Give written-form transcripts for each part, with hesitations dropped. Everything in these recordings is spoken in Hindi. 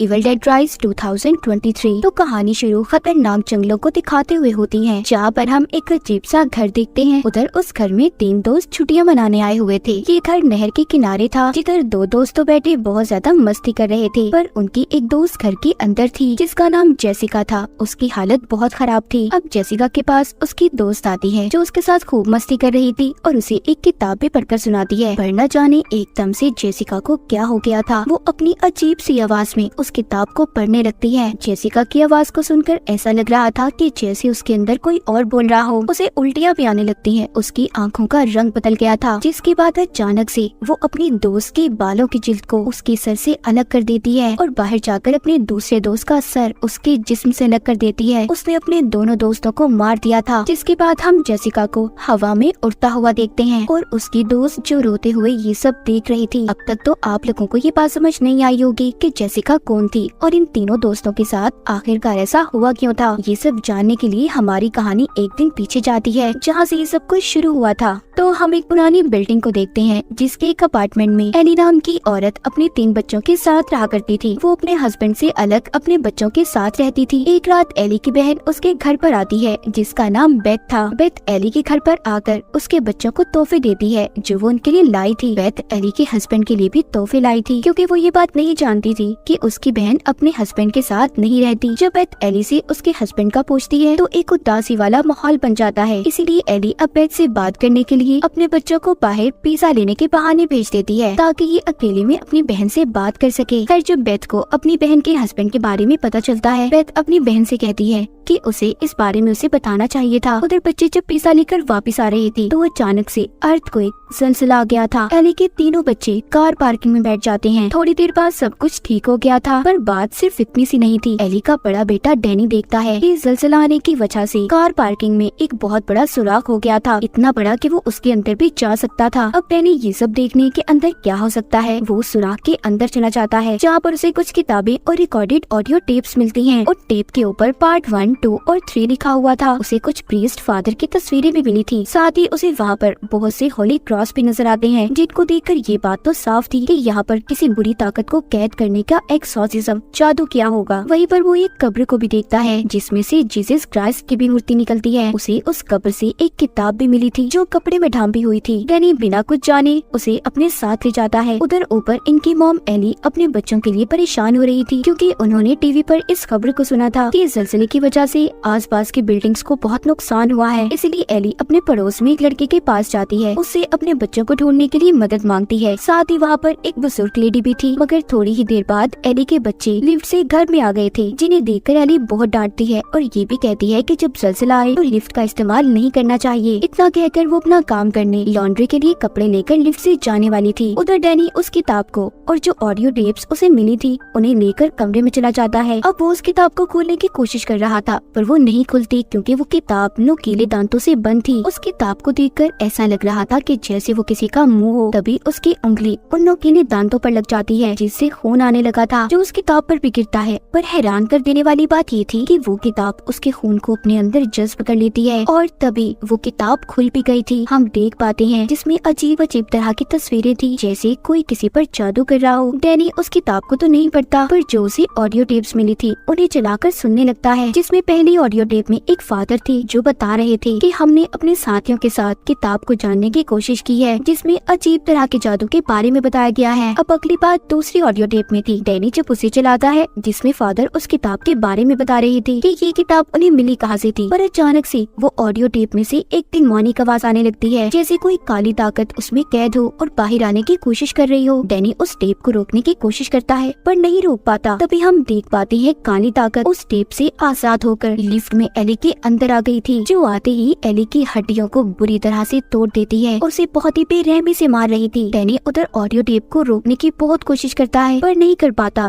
Evil dead rise 2023। तो कहानी शुरू खतरनाक जंगलों को दिखाते हुए होती है, जहाँ पर हम एक अजीब सा घर देखते हैं। उधर उस घर में 3 दोस्त छुट्टियां मनाने आए हुए थे। ये घर नहर के किनारे था, जिधर 2 दोस्त तो बैठे बहुत ज्यादा मस्ती कर रहे थे, पर उनकी एक दोस्त घर के अंदर थी जिसका नाम जेसिका था। उसकी हालत बहुत खराब थी। अब जेसिका के पास उसकी दोस्त आती है जो उसके साथ खूब मस्ती कर रही थी और उसे एक किताब भी पढ़कर सुनाती है। पर न जाने एकदम से जेसिका को क्या हो गया था, वो अपनी अजीब सी आवाज में उस किताब को पढ़ने लगती है। जेसिका की आवाज को सुनकर ऐसा लग रहा था कि जैसे उसके अंदर कोई और बोल रहा हो। उसे उल्टियाँ भी आने लगती हैं। उसकी आंखों का रंग बदल गया था, जिसके बाद अचानक से वो अपनी दोस्त के बालों की जिल्द को उसके सर से अलग कर देती है और बाहर जाकर अपने दूसरे दोस्त का सर उसके जिस्म से अलग कर देती है। उसने अपने दोनों दोस्तों को मार दिया था। जिसके बाद हम जेसिका को हवा में उड़ता हुआ देखते हैं और उसकी दोस्त जो रोते हुए ये सब देख रही थी। अब तक तो आप लोगों को ये बात समझ नहीं आई होगी कि जेसिका कौन थी और इन तीनों दोस्तों के साथ आखिरकार ऐसा हुआ क्यों था। ये सब जानने के लिए हमारी कहानी एक दिन पीछे जाती है, जहाँ से ये सब कुछ शुरू हुआ था। तो हम एक पुरानी बिल्डिंग को देखते हैं, जिसके एक अपार्टमेंट में एली नाम की औरत अपने 3 बच्चों के साथ रहा करती थी। वो अपने हस्बैंड से अलग अपने बच्चों के साथ रहती थी। एक रात एली की बहन उसके घर पर आती है, जिसका नाम बेथ था। बेथ एली के घर पर आकर उसके बच्चों को तोहफे देती है जो वो उनके लिए लाई थी। बेथ एली के हस्बैंड के लिए भी तोहफे लाई थी, क्योंकि वो ये बात नहीं जानती थी कि उसकी बहन अपने हस्बैंड के साथ नहीं रहती। जब बेथ एली से उसके हस्बैंड का पूछती है तो एक उदासी वाला माहौल बन जाता है। इसीलिए एली अब बेथ से बात करने के लिए अपने बच्चों को बाहर पिज्जा लेने के बहाने भेज देती है, ताकि ये अकेले में अपनी बहन से बात कर सके। खैर जब बेथ को अपनी बहन के हस्बैंड के बारे में पता चलता है, बेथ अपनी बहन से कहती है कि उसे इस बारे में उसे बताना चाहिए था। उधर बच्चे जब पिज्जा लेकर वापस आ रहे थे तो अचानक से अर्थक्वेक ज़लज़ला आ गया था। एली के तीनों बच्चे कार पार्किंग में बैठ जाते हैं। थोड़ी देर बाद सब कुछ ठीक हो गया था, पर बात सिर्फ इतनी सी नहीं थी। एली का बड़ा बेटा डैनी देखता है कि ज़लज़ला आने की वजह से कार पार्किंग में एक बहुत बड़ा सुराख हो गया था, इतना बड़ा कि वो उसके अंदर भी जा सकता था। अब डैनी ये सब देखने के अंदर क्या हो सकता है, वो सुराख के अंदर चला जाता है, जहाँ पर उसे कुछ किताबें और रिकॉर्डेड ऑडियो टेप्स मिलती हैं और टेप के ऊपर पार्ट 1, 2 और 3 लिखा हुआ था। उसे कुछ प्रीस्ट फादर की तस्वीरें भी मिली थी। साथ ही उसे वहाँ पर बहुत से होली क्रॉस भी नजर आते हैं, जिनको देखकर ये बात तो साफ थी कि यहाँ पर किसी बुरी ताकत को कैद करने का एक्सॉर्सिज्म जादू किया होगा। वहीं पर वो एक कब्र को भी देखता है, जिसमें से जीसस क्राइस्ट की भी मूर्ति निकलती है। उसे उस कब्र से एक किताब भी मिली थी जो कपड़े में ढांपी हुई थी। डैनी बिना कुछ जाने उसे अपने साथ ले जाता है। उधर ऊपर इनकी मॉम एली अपने बच्चों के लिए परेशान हो रही थी, क्योंकि उन्होंने टीवी पर इस खबर को सुना था कि ज़लज़ले की वजह से आसपास की बिल्डिंग्स को बहुत नुकसान हुआ है। इसलिए एली अपने पड़ोस में एक लड़के के पास जाती है, उससे अपने बच्चों को ढूंढने के लिए मदद मांगती है। साथ ही वहाँ पर एक बुजुर्ग लेडी भी थी, मगर थोड़ी ही देर बाद एली के बच्चे लिफ्ट से घर में आ गए थे, जिन्हें देखकर एली बहुत डांटती है और ये भी कहती है कि जब ज़लज़ला आए तो लिफ्ट का इस्तेमाल नहीं करना चाहिए। इतना कहकर वो अपना काम करने लॉन्ड्री के लिए कपड़े लेकर लिफ्ट से जाने वाली थी। उधर डैनी उस किताब को और जो ऑडियो टेप्स उसे मिली थी उन्हें लेकर कमरे में चला जाता है। अब वो उस किताब को खोलने की कोशिश कर रहा था, पर वो नहीं खुलती, क्योंकि वो किताब नुकीले दांतों से बंद थी। उस किताब को देखकर ऐसा लग रहा था कि जैसे वो किसी का मुंह हो। तभी उसकी उंगली उन नुकीले दांतों पर लग जाती है, जिससे खून आने लगा था, जो उस किताब पर भी गिरता है। पर हैरान कर देने वाली बात ये थी कि वो किताब उसके खून को अपने अंदर जज्ब कर लेती है और तभी वो किताब खुल भी गई थी। हम देख पाते हैं जिसमें अजीब अजीब तरह की तस्वीरें थी, जैसे कोई किसी पर जादू कर रहा हो। डैनी उस किताब को तो नहीं पढ़ता, पर जो उसे ऑडियो टेप्स मिली थी उन्हें चलाकर सुनने लगता है, जिसमें पहली ऑडियो टेप में एक फादर थे जो बता रहे थे कि हमने अपने साथियों के साथ किताब को जानने की कोशिश की है, जिसमें अजीब तरह के जादू के बारे में बताया गया है। अब अगली बात दूसरी ऑडियो टेप में थी। डैनी जब उसे चलाता है, जिसमें फादर उस किताब के बारे में बता रहे थे कि ये किताब उन्हें मिली कहाँ से थी, पर अचानक से वो ऑडियो टेप में से एक डिमोनिक आवाज आने लगती है, जैसे कोई काली ताकत उसमें कैद हो और बाहर आने की कोशिश कर रही हो। डैनी उस टेप को रोकने की कोशिश करता है, पर नहीं रोक पाता। तभी हम देख पाते हैं काली ताकत उस टेप से आजाद होकर लिफ्ट में एली के अंदर आ गई थी, जो आते ही एली की हड्डियों को बुरी तरह से तोड़ देती है और उसे बहुत ही बेरहमी से मार रही थी। डैनी उधर ऑडियो टेप को रोकने की बहुत कोशिश करता है, पर नहीं कर पाता।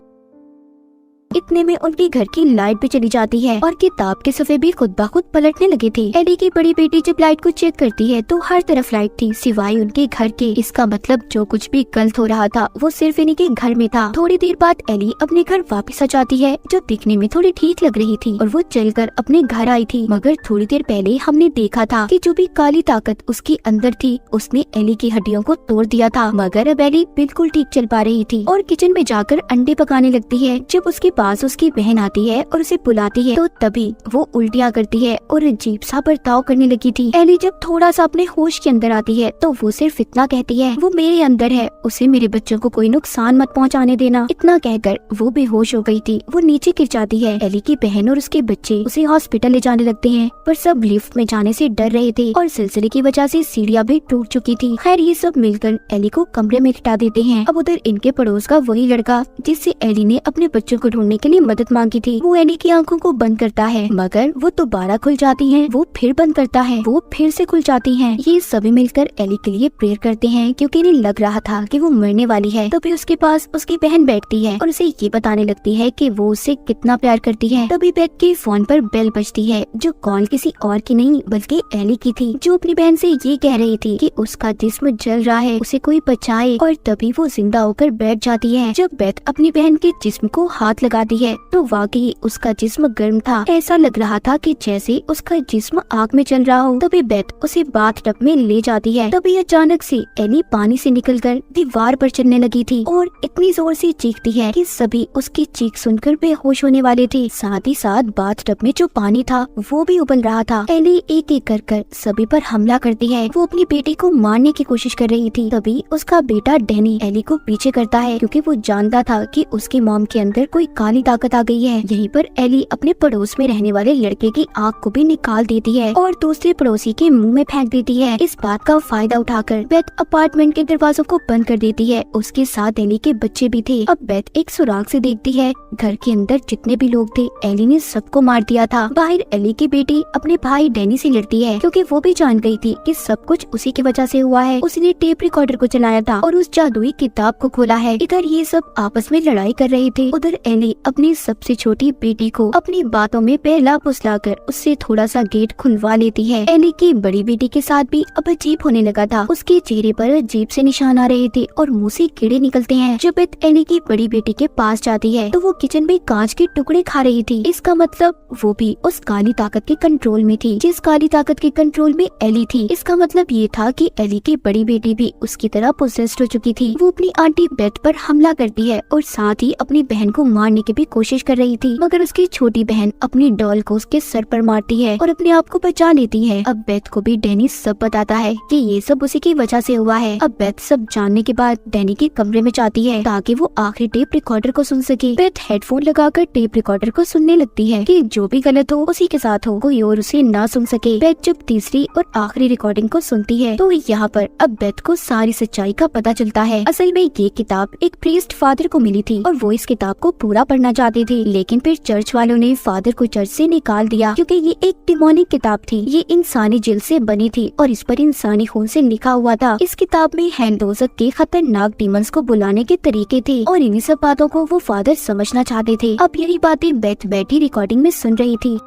इतने में उनके घर की लाइट भी चली जाती है और किताब के सफ़े भी खुद ब खुद पलटने लगे थे। एली की बड़ी बेटी जब लाइट को चेक करती है तो हर तरफ लाइट थी सिवाय उनके घर के। इसका मतलब जो कुछ भी गलत हो रहा था वो सिर्फ इन्हीं के घर में था। थोड़ी देर बाद एली अपने घर वापस आ जाती है जो दिखने में थोड़ी ठीक लग रही थी और वो चलकर अपने घर आई थी। मगर थोड़ी देर पहले हमने देखा था कि जो भी काली ताकत उसके अंदर थी उसने एली की हड्डियों को तोड़ दिया था। मगर अब एली बिल्कुल ठीक चल पा रही थी और किचन में जाकर अंडे पकाने लगती है। जब उसके पास उसकी बहन आती है और उसे बुलाती है तो तभी वो उल्टियाँ करती है और अजीब सा बर्ताव करने लगी थी। एली जब थोड़ा सा अपने होश के अंदर आती है तो वो सिर्फ इतना कहती है, वो मेरे अंदर है, उसे मेरे बच्चों को कोई नुकसान मत पहुंचाने देना। इतना कहकर वो बेहोश हो गई थी। वो नीचे गिर जाती है। एली की बहन और उसके बच्चे उसे हॉस्पिटल ले जाने लगते हैं पर सब लिफ्ट में जाने से डर रहे थे और सिलसिले की वजह से सीढ़ियां भी टूट चुकी थी। खैर ये सब मिलकर एली को कमरे में लिटा देते हैं। अब उधर इनके पड़ोस का वही लड़का जिससे एली ने अपने बच्चों को ढूंढने के लिए मदद मांगी थी, वो एली की आंखों को बंद करता है मगर वो दोबारा खुल जाती हैं। वो फिर बंद करता है, वो फिर से खुल जाती हैं। ये सभी मिलकर एली के लिए प्रेयर करते हैं क्योंकि इन्हें लग रहा था कि वो मरने वाली है। तभी उसके पास उसकी बहन बैठती है और उसे ये बताने लगती है कि वो उससे कितना प्यार करती है। तभी बेथ के फोन पर बेल बजती है जो कॉल किसी और की नहीं बल्कि एली की थी, जो अपनी बहन से ये कह रही थी कि उसका जिस्म जल रहा है, उसे कोई बचाए। और तभी वो जिंदा होकर बैठ जाती है। जब बेथ अपनी बहन के जिस्म को हाथ लगाती है तो वाकई उसका जिस्म गर्म था। ऐसा लग रहा था कि जैसे उसका जिस्म आग में चल रहा हो। तभी बेथ उसे बाथटब में ले जाती है। तभी अचानक से एली पानी से निकलकर दीवार पर चलने लगी थी और इतनी जोर से चीखती है कि सभी उसकी चीख सुनकर बेहोश होने वाले थे। साथ ही साथ बाथटब में जो पानी था वो भी उबल रहा था। एली एक एक कर सभी पर हमला करती है। वो अपनी बेटी को मारने की कोशिश कर रही थी। तभी उसका बेटा डैनी एली को पीछे करता है क्योंकि वो जानता था कि उसकी मॉम के अंदर कोई काली ताकत आ गई है। यहीं पर एली अपने पड़ोस में रहने वाले लड़के की आँख को भी निकाल देती है और दूसरे पड़ोसी के मुंह में फेंक देती है। इस बात का फायदा उठाकर बेथ अपार्टमेंट के दरवाजों को बंद कर देती है। उसके साथ एली के बच्चे भी थे। अब बेथ एक सुराग से देखती है घर के अंदर जितने भी लोग थे एली ने सबको मार दिया था। बाहर एली की बेटी अपने भाई डैनी से लड़ती है क्योंकि वो भी जान गई थी कि सब कुछ उसी की वजह से हुआ है। उसने टेप रिकॉर्डर को चलाया था और उस जादुई किताब को खोला है। इधर ये सब आपस में लड़ाई कर रहे थे। उधर एली अपनी सबसे छोटी बेटी को अपनी बातों में पहला फुसलाकर उससे थोड़ा सा गेट खुलवा लेती है। एली की बड़ी बेटी के साथ भी अब अजीब होने लगा था। उसके चेहरे पर अजीब से निशान आ रहे थे और मुंह से कीड़े निकलते हैं। जब बेथ एली की बड़ी बेटी के पास जाती है तो वो किचन में कांच के टुकड़े खा रही थी। इसका मतलब वो भी उस काली ताकत के कंट्रोल में थी जिस काली ताकत के कंट्रोल में एली थी। इसका मतलब ये था कि एली की बड़ी बेटी भी उसकी तरह पोसेस्ड हो चुकी थी। वो अपनी आंटी बेथ पर हमला करती है और साथ ही अपनी बहन को मारने की भी कोशिश कर रही थी मगर उसकी छोटी बहन अपनी डॉल को उसके सर पर मारती है और अपने आप को बचा लेती है। अब बेथ को भी डैनी सब बताता है कि ये सब उसी की वजह से हुआ है। अब बेथ सब जानने के बाद डैनी के कमरे में जाती है ताकि वो आखिरी टेप रिकॉर्डर को सुन सके। बेथ हेडफोन लगाकर टेप रिकॉर्डर को सुनने लगती है कि जो भी गलत हो उसी के साथ हो, कोई और उसे ना सुन सके। बेथ जब तीसरी और आखिरी रिकॉर्डिंग को सुनती है तो यहाँ पर अब बेथ को सारी सच्चाई का पता चलता है। असल में ये किताब एक प्रीस्ट फादर को मिली थी और वो इस किताब को पूरा पढ़ना चाहते थे लेकिन फिर चर्च वालों ने फादर को चर्च से निकाल दिया क्योंकि ये एक डिमोनिक किताब थी। ये इंसानी जिल से बनी थी और इस पर इंसानी खून से लिखा हुआ था। इस किताब में हैंडोजक के खतरनाक डीमंस को बुलाने के तरीके थे और इन्हीं सब बातों को वो फादर समझना चाहते थे। अब यही बातें बेथ बैठी रिकॉर्डिंग में सुन रही थी।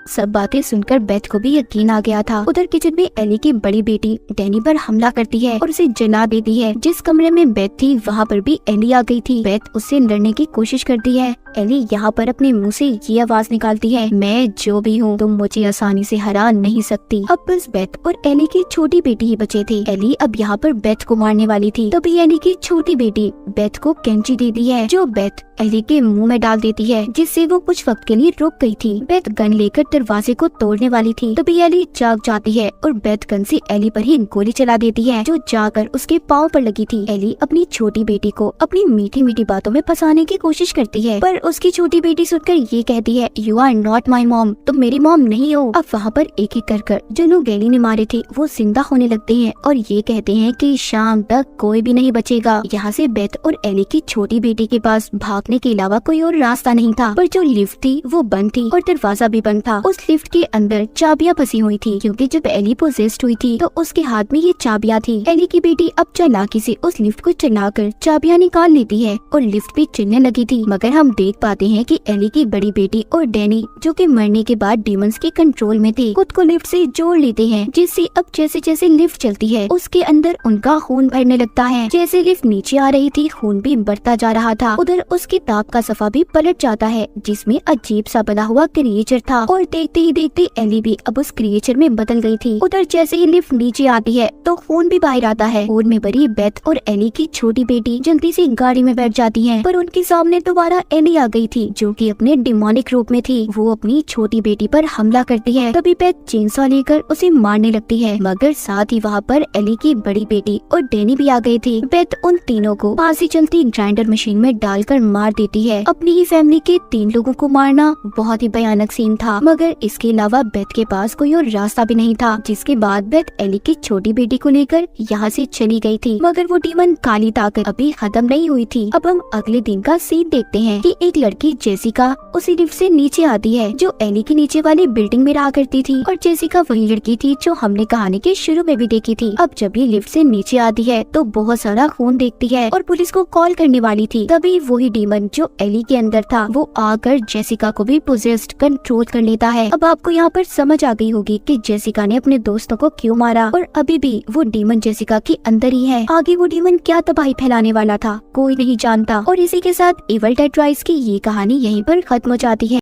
सब बातें सुनकर बेथ को भी यकीन आ गया था। उधर किचन में एली की बड़ी बेटी डैनी पर हमला करती है और उसे जला देती है। जिस कमरे में बेथ थी वहाँ पर भी एली आ गई थी। बेथ उससे लड़ने की कोशिश करती है। एली यहाँ पर अपने मुंह से ये आवाज निकालती है, मैं जो भी हूँ तुम मुझे आसानी से हरा नहीं सकती। अब बस बेथ और एली की छोटी बेटी ही बचे थे। एली अब यहाँ पर बेथ को मारने वाली थी। तभी एली की छोटी बेटी बेथ को कैंची देती है जो बेथ एली के मुंह में डाल देती है जिससे वो कुछ वक्त के लिए रुक गई थी। बेथ गन लेकर दरवाजे को तोड़ने वाली थी। तभी एली जाग जाती है और बेथ गन से एली पर ही गोली चला देती है जो जाकर उसके पाँव पर लगी थी। एली अपनी छोटी बेटी को अपनी मीठी मीठी बातों में फंसाने की कोशिश करती है पर उसकी छोटी बेटी सुनकर ये कहती है, you are not my mom, तुम मेरी मॉम नहीं हो। अब वहाँ पर एक एक कर जो लोग एली ने मारे थे वो जिंदा होने लगते हैं और ये कहते हैं कि शाम तक कोई भी नहीं बचेगा। यहाँ से बेथ और एली की छोटी बेटी के पास भागने के अलावा कोई और रास्ता नहीं था पर जो लिफ्ट थी वो बंद थी और दरवाजा भी बंद था। उस लिफ्ट के अंदर चाबियां फंसी हुई थी, क्योंकि जब एली पोजेस्ड हुई थी तो उसके हाथ में ये चाबियां थी। एली की बेटी अब चालाकी से उस लिफ्ट को चलाकर चाबियां निकाल लेती है और लिफ्ट भी चलने लगी थी। मगर हम देख पाते हैं कि एली की बड़ी बेटी और डैनी, जो कि मरने के बाद डीमंस के कंट्रोल में थे, खुद को लिफ्ट से जोड़ लेते हैं, जिससे अब जैसे जैसे लिफ्ट चलती है उसके अंदर उनका खून भरने लगता है। जैसे लिफ्ट नीचे आ रही थी खून भी बढ़ता जा रहा था। उधर उस किताब का सफा भी पलट जाता है जिसमें अजीब सा बना हुआ क्रिएचर था, और देखते ही देखते एली भी अब उस क्रिएचर में बदल गई थी। उधर जैसे ही लिफ्ट नीचे आती है तो खून भी बाहर आता है। खून में भरी बेथ और एली की छोटी बेटी जल्दी से गाड़ी में बैठ जाती हैं, पर उनके सामने दोबारा एली आ गई थी, जो कि अपने डिमोनिक रूप में थी। वो अपनी छोटी बेटी पर हमला करती है। तभी बेथ चेनसॉ लेकर उसे मारने लगती है, मगर साथ ही वहाँ पर एली की बड़ी बेटी और डैनी भी आ गई थी। बेथ उन तीनों को पास ही चलती ग्राइंडर मशीन में डालकर मार देती है। अपनी ही फैमिली के 3 लोगों को मारना बहुत ही भयानक सीन था, मगर इसके अलावा बेथ के पास कोई और रास्ता भी नहीं था। जिसके बाद बेथ एली की छोटी बेटी को लेकर यहाँ से चली गई थी, मगर वो डीमन काली ताकत अभी खत्म नहीं हुई थी। अब हम अगले दिन का सीन देखते हैं कि एक लड़की जेसिका उसी लिफ्ट से नीचे आती है, जो एली के नीचे वाली बिल्डिंग में रहा करती थी, और जेसिका वही लड़की थी जो हमने कहानी के शुरू में भी देखी थी। अब जब ये लिफ्ट से नीचे आती है तो बहुत सारा खून देखती है और पुलिस को कॉल करने वाली थी। तभी वही डीमन जो एली के अंदर था वो आकर जेसिका को भी पोजेस्ड कंट्रोल कर लेता है। अब आपको यहाँ पर समझ आ गई होगी कि जेसिका ने अपने दोस्तों को क्यों मारा, और अभी भी वो डीमन जेसिका के अंदर ही है। आगे वो डीमन क्या तबाही फैलाने वाला था कोई नहीं जानता। और इसी के साथ इविल डेड राइज की ये कहानी यहीं पर खत्म हो जाती है।